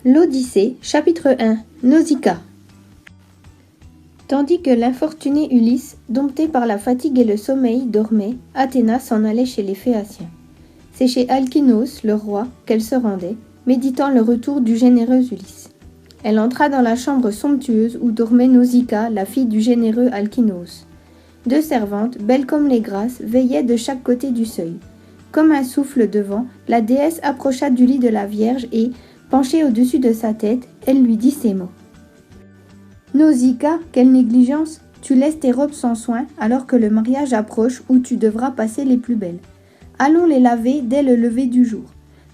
L'Odyssée, chapitre 1. Nausicaa. Tandis que l'infortuné Ulysse, dompté par la fatigue et le sommeil, dormait, Athéna s'en allait chez les Phéaciens. C'est chez Alkinoos, le roi, qu'elle se rendait, méditant le retour du généreux Ulysse. Elle entra dans la chambre somptueuse où dormait Nausicaa, la fille du généreux Alkinoos. 2 servantes, belles comme les grâces, veillaient de chaque côté du seuil. Comme un souffle de vent, la déesse approcha du lit de la Vierge et, penchée au-dessus de sa tête, elle lui dit ces mots. « Nausicaa, quelle négligence! Tu laisses tes robes sans soin alors que le mariage approche où tu devras passer les plus belles. Allons les laver dès le lever du jour.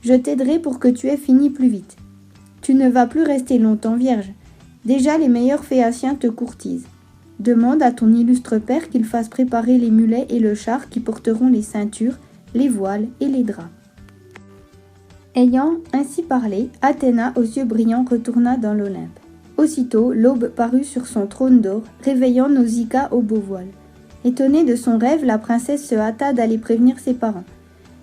Je t'aiderai pour que tu aies fini plus vite. Tu ne vas plus rester longtemps vierge. Déjà les meilleurs Phéaciens te courtisent. Demande à ton illustre père qu'il fasse préparer les mulets et le char qui porteront les ceintures, les voiles et les draps. » Ayant ainsi parlé, Athéna aux yeux brillants retourna dans l'Olympe. Aussitôt, l'aube parut sur son trône d'or, réveillant Nausicaa au beau voile. Étonnée de son rêve, la princesse se hâta d'aller prévenir ses parents.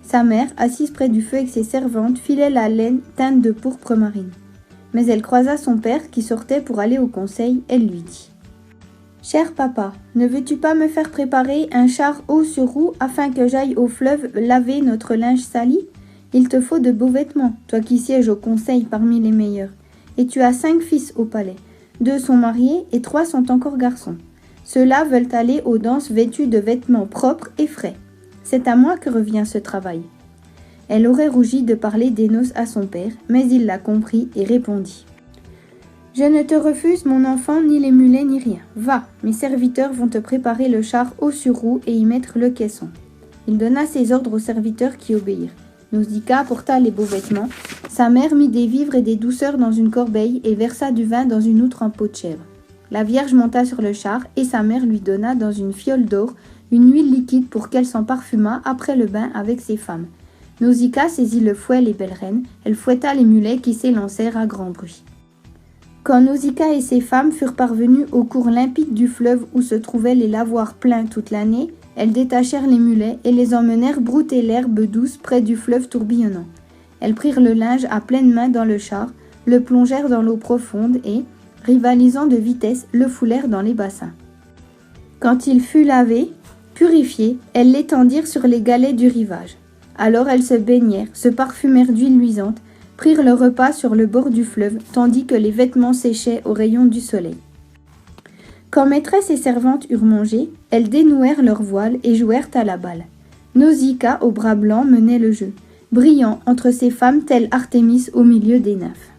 Sa mère, assise près du feu avec ses servantes, filait la laine teinte de pourpre marine. Mais elle croisa son père qui sortait pour aller au conseil. Elle lui dit « Cher papa, ne veux-tu pas me faire préparer un char haut sur roue afin que j'aille au fleuve laver notre linge sali ? Il te faut de beaux vêtements, toi qui sièges au conseil parmi les meilleurs. Et tu as 5 fils au palais. 2 sont mariés et 3 sont encore garçons. Ceux-là veulent aller aux danses vêtus de vêtements propres et frais. C'est à moi que revient ce travail. » Elle aurait rougi de parler des noces à son père, mais il la comprit et répondit. « Je ne te refuse, mon enfant, ni les mulets ni rien. Va, mes serviteurs vont te préparer le char haut sur roue et y mettre le caisson. » Il donna ses ordres aux serviteurs qui obéirent. Nausicaa porta les beaux vêtements. Sa mère mit des vivres et des douceurs dans une corbeille et versa du vin dans une outre en peau de chèvre. La Vierge monta sur le char et sa mère lui donna dans une fiole d'or une huile liquide pour qu'elle s'en parfumât après le bain avec ses femmes. Nausicaa saisit le fouet les belles reines. Elle fouetta les mulets qui s'élancèrent à grand bruit. Quand Nausicaa et ses femmes furent parvenues au cours limpide du fleuve où se trouvaient les lavoirs pleins toute l'année, elles détachèrent les mulets et les emmenèrent brouter l'herbe douce près du fleuve tourbillonnant. Elles prirent le linge à pleines mains dans le char, le plongèrent dans l'eau profonde et, rivalisant de vitesse, le foulèrent dans les bassins. Quand il fut lavé, purifié, elles l'étendirent sur les galets du rivage. Alors elles se baignèrent, se parfumèrent d'huile luisante, prirent le repas sur le bord du fleuve, tandis que les vêtements séchaient aux rayons du soleil. Quand maîtresse et servante eurent mangé, elles dénouèrent leurs voiles et jouèrent à la balle. Nausicaa, au bras blanc, menait le jeu, brillant entre ses femmes telle Artémis au milieu des nymphes.